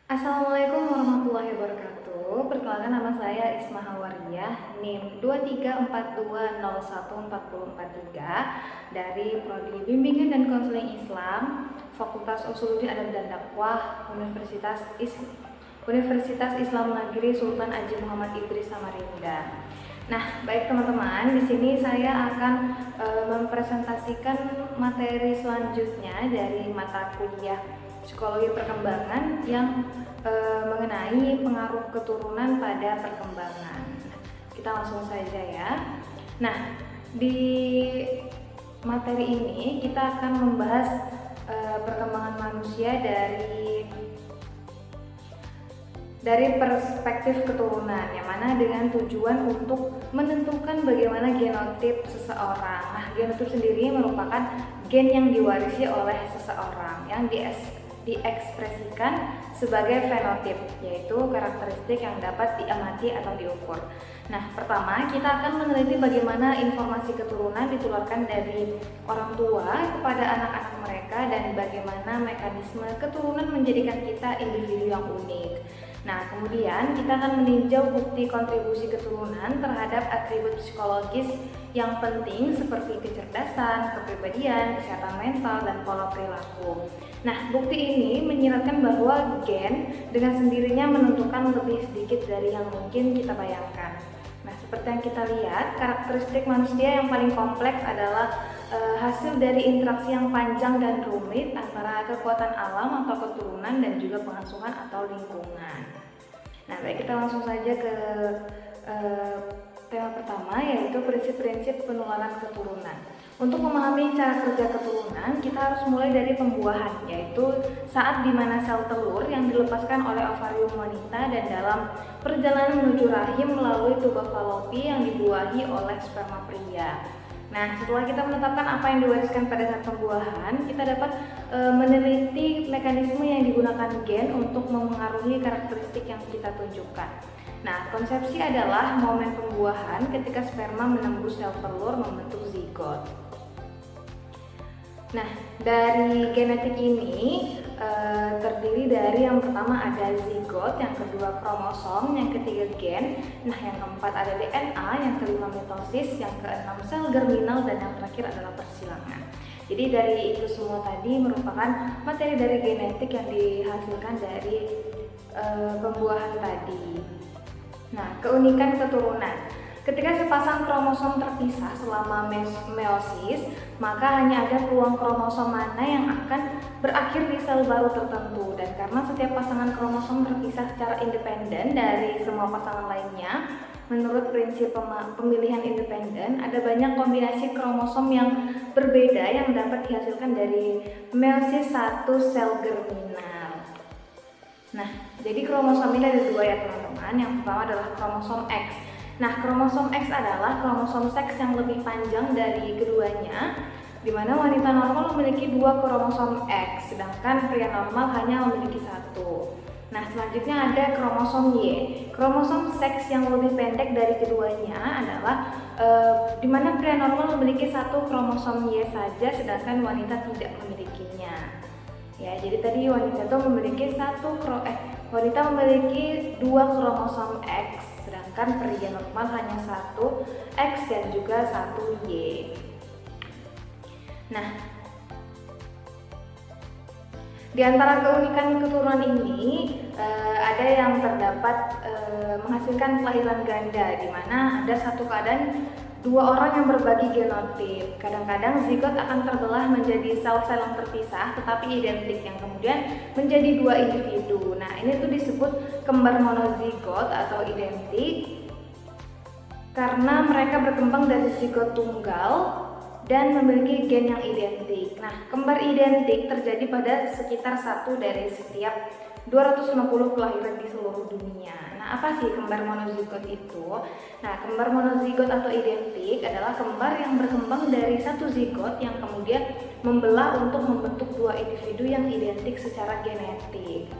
Assalamualaikum warahmatullahi wabarakatuh. Perkenalkan, nama saya Isma Hawariyah, NIM 2342014043 dari Prodi Bimbingan dan Konseling Islam, Fakultas Usuluddin Adab dan Dakwah, Universitas Islam Negeri Sultan Haji Muhammad Idris Samarinda. Nah, baik teman-teman, di sini saya akan mempresentasikan materi selanjutnya dari mata kuliah Psikologi Perkembangan yang mengenai pengaruh keturunan pada perkembangan. Kita langsung saja ya. Nah, di materi ini kita akan membahas perkembangan manusia dari perspektif keturunan, yang mana dengan tujuan untuk menentukan bagaimana genotip seseorang. Nah, genotip sendiri merupakan gen yang diwarisi oleh seseorang yang diekspresikan sebagai fenotip, yaitu karakteristik yang dapat diamati atau diukur. Nah, pertama kita akan meneliti bagaimana informasi keturunan ditularkan dari orang tua kepada anak-anak mereka dan bagaimana mekanisme keturunan menjadikan kita individu yang unik. Nah, kemudian kita akan meninjau bukti kontribusi keturunan terhadap atribut psikologis yang penting seperti kecerdasan, kepribadian, kesehatan mental, dan pola perilaku. Nah, bukti ini menyiratkan bahwa gen dengan sendirinya menentukan lebih sedikit dari yang mungkin kita bayangkan. Nah, seperti yang kita lihat, karakteristik manusia yang paling kompleks adalah hasil dari interaksi yang panjang dan rumit antara kekuatan alam atau keturunan dan juga pengasuhan atau lingkungan. Nah, baik, kita langsung saja ke tema pertama, yaitu prinsip-prinsip penularan keturunan. Untuk memahami cara kerja keturunan, kita harus mulai dari pembuahan, yaitu saat dimana sel telur yang dilepaskan oleh ovarium wanita dan dalam perjalanan menuju rahim melalui tuba falopi yang dibuahi oleh sperma pria. Nah, setelah kita menetapkan apa yang diwariskan pada saat pembuahan, kita dapat meneliti mekanisme yang digunakan gen untuk memengaruhi karakteristik yang kita tunjukkan. Nah, konsepsi adalah momen pembuahan ketika sperma menembus sel telur membentuk zigot. Nah, dari genetik ini terdiri dari yang pertama ada zigot, yang kedua kromosom, yang ketiga gen, nah yang keempat ada DNA, yang kelima mitosis, yang keenam sel germinal, dan yang terakhir adalah persilangan. Jadi dari itu semua tadi merupakan materi dari genetik yang dihasilkan dari pembuahan tadi. Nah, keunikan keturunan. Ketika sepasang kromosom terpisah selama meiosis, maka hanya ada peluang kromosom mana yang akan berakhir di sel baru tertentu. Dan karena setiap pasangan kromosom terpisah secara independen dari semua pasangan lainnya, menurut prinsip pemilihan independen, ada banyak kombinasi kromosom yang berbeda yang dapat dihasilkan dari meiosis satu sel germinal. Nah, jadi kromosom ini ada dua ya teman-teman. Yang pertama adalah kromosom X. Nah, kromosom X adalah kromosom seks yang lebih panjang dari keduanya, di mana wanita normal memiliki 2 kromosom X, sedangkan pria normal hanya memiliki 1. Nah, selanjutnya ada kromosom Y. Kromosom seks yang lebih pendek dari keduanya adalah di mana pria normal memiliki 1 kromosom Y saja, sedangkan wanita tidak memilikinya. Ya, jadi tadi wanita itu memiliki 2 kromosom X, sedangkan pria normal hanya 1 X dan juga 1 Y. Nah, di antara keunikan keturunan ini ada yang terdapat menghasilkan kelahiran ganda, di mana ada satu keadaan 2 orang yang berbagi genotip. Kadang-kadang zigot akan terbelah menjadi sel-sel yang terpisah tetapi identik, yang kemudian menjadi 2 individu. Nah, ini tuh disebut kembar monozigot atau identik karena mereka berkembang dari zigot tunggal dan memiliki gen yang identik. Nah, kembar identik terjadi pada sekitar 1 dari setiap 250 kelahiran di seluruh dunia. Nah, apa sih kembar monozigot itu? Nah, kembar monozigot atau identik adalah kembar yang berkembang dari 1 zigot yang kemudian membelah untuk membentuk 2 individu yang identik secara genetik.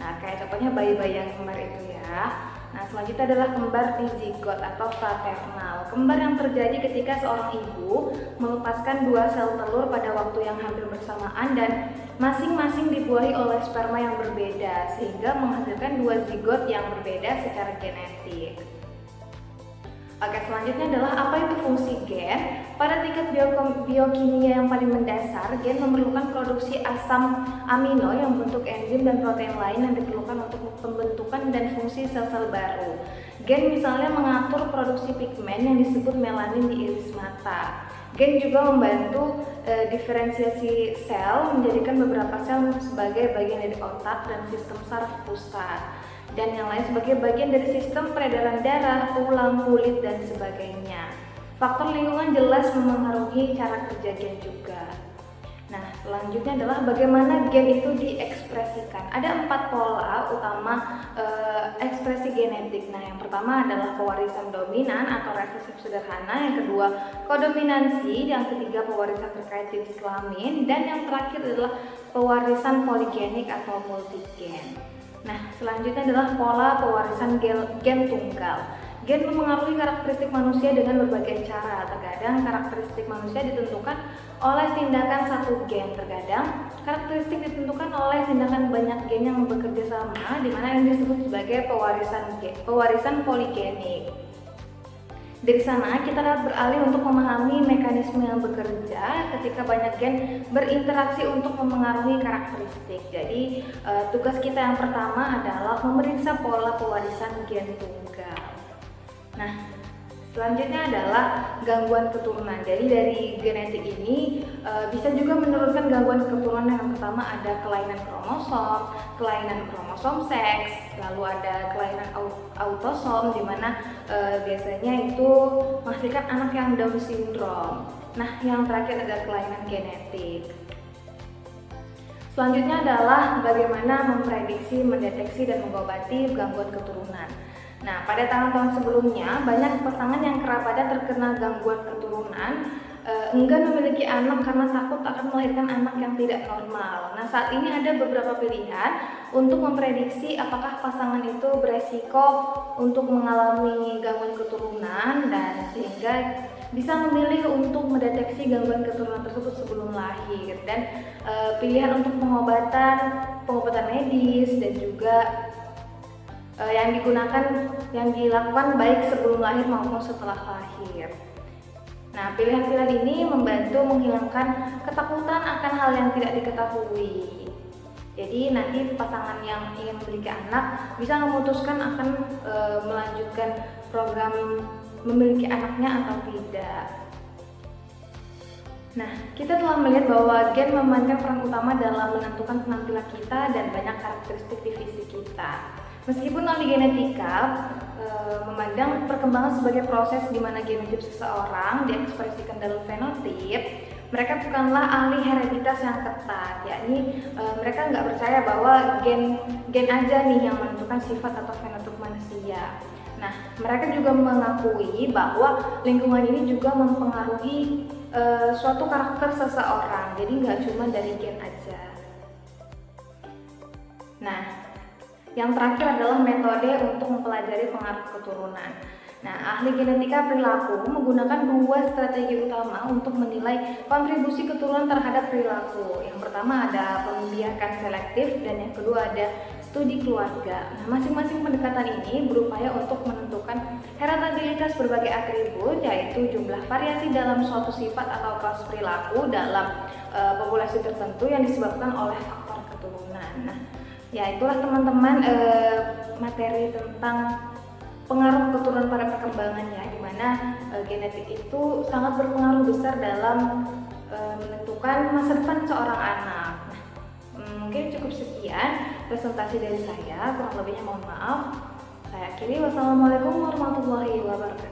Nah, kayak contohnya bayi-bayi yang kembar itu ya. Nah, selanjutnya adalah kembar dizigot atau fraternal. Kembar yang terjadi ketika seorang ibu melepaskan dua sel telur pada waktu yang hampir bersamaan dan masing-masing dibuahi oleh sperma yang berbeda, sehingga menghasilkan dua zigot yang berbeda secara genetik. Oke, selanjutnya adalah apa itu fungsi gen? Pada tingkat biokimia yang paling mendasar, gen memerlukan produksi asam amino yang bentuk enzim dan protein lain yang diperlukan untuk pembentukan dan fungsi sel-sel baru. Gen misalnya mengatur produksi pigmen yang disebut melanin di iris mata. Gen juga membantu diferensiasi sel, menjadikan beberapa sel sebagai bagian dari otak dan sistem saraf pusat, dan yang lain sebagai bagian dari sistem peredaran darah, tulang, kulit, dan sebagainya. Faktor lingkungan jelas memengaruhi cara kerja gen juga. Nah, selanjutnya adalah bagaimana gen itu diekspresikan. Ada 4 pola utama ekspresi genetik. Nah, yang pertama adalah pewarisan dominan atau resesif sederhana, yang kedua kodominansi, yang ketiga pewarisan terkait jenis kelamin, dan yang terakhir adalah pewarisan poligenik atau multigen. Nah, selanjutnya adalah pola pewarisan gen tunggal. Gen memengaruhi karakteristik manusia dengan berbagai cara. Terkadang karakteristik manusia ditentukan oleh tindakan satu gen, terkadang karakteristik ditentukan oleh tindakan banyak gen yang bekerja sama, di mana yang disebut sebagai pewarisan poligenik. Dari sana kita dapat beralih untuk memahami mekanisme yang bekerja ketika banyak gen berinteraksi untuk memengaruhi karakteristik. Jadi tugas kita yang pertama adalah memeriksa pola pewarisan gen tunggal. Nah, selanjutnya adalah gangguan keturunan. Jadi dari genetik ini bisa juga menurunkan gangguan keturunan. Yang pertama ada kelainan kromosom seks, lalu ada kelainan autosom, di mana biasanya itu menghasilkan anak yang Down syndrome. Nah, yang terakhir ada kelainan genetik. Selanjutnya adalah bagaimana memprediksi, mendeteksi, dan mengobati gangguan keturunan. Nah, pada tahun-tahun sebelumnya, banyak pasangan yang kerabatnya terkena gangguan keturunan enggan memiliki anak karena takut akan melahirkan anak yang tidak normal. Nah, saat ini ada beberapa pilihan untuk memprediksi apakah pasangan itu beresiko untuk mengalami gangguan keturunan, dan sehingga bisa memilih untuk mendeteksi gangguan keturunan tersebut sebelum lahir, dan pilihan untuk pengobatan medis, dan juga yang dilakukan baik sebelum lahir maupun setelah lahir. Nah, pilihan-pilihan ini membantu menghilangkan ketakutan akan hal yang tidak diketahui. Jadi nanti pasangan yang ingin memiliki anak bisa memutuskan akan melanjutkan program memiliki anaknya atau tidak. Nah, kita telah melihat bahwa gen memainkan peran utama dalam menentukan penampilan kita dan banyak karakteristik di fisik kita. Meskipun ahli genetika memandang perkembangan sebagai proses di mana genotip seseorang diekspresikan dalam fenotip, mereka bukanlah ahli hereditas yang ketat, yakni mereka nggak percaya bahwa gen aja nih yang menentukan sifat atau fenotip manusia. Nah, mereka juga mengakui bahwa lingkungan ini juga mempengaruhi suatu karakter seseorang, jadi nggak cuma dari gen aja. Nah, yang terakhir adalah metode untuk mempelajari pengaruh keturunan. Nah, ahli genetika perilaku menggunakan 2 strategi utama untuk menilai kontribusi keturunan terhadap perilaku. Yang pertama ada pembiakan selektif, dan yang kedua ada studi keluarga. Nah, masing-masing pendekatan ini berupaya untuk menentukan heritabilitas berbagai atribut, yaitu jumlah variasi dalam suatu sifat atau kelas perilaku dalam populasi tertentu yang disebabkan oleh faktor keturunan. Nah, ya itulah teman-teman materi tentang pengaruh keturunan pada perkembangannya, di mana genetik itu sangat berpengaruh besar dalam menentukan masa depan seorang anak. Nah, mungkin cukup sekian presentasi dari saya, kurang lebihnya mohon maaf. Saya akhiri, wassalamualaikum warahmatullahi wabarakatuh.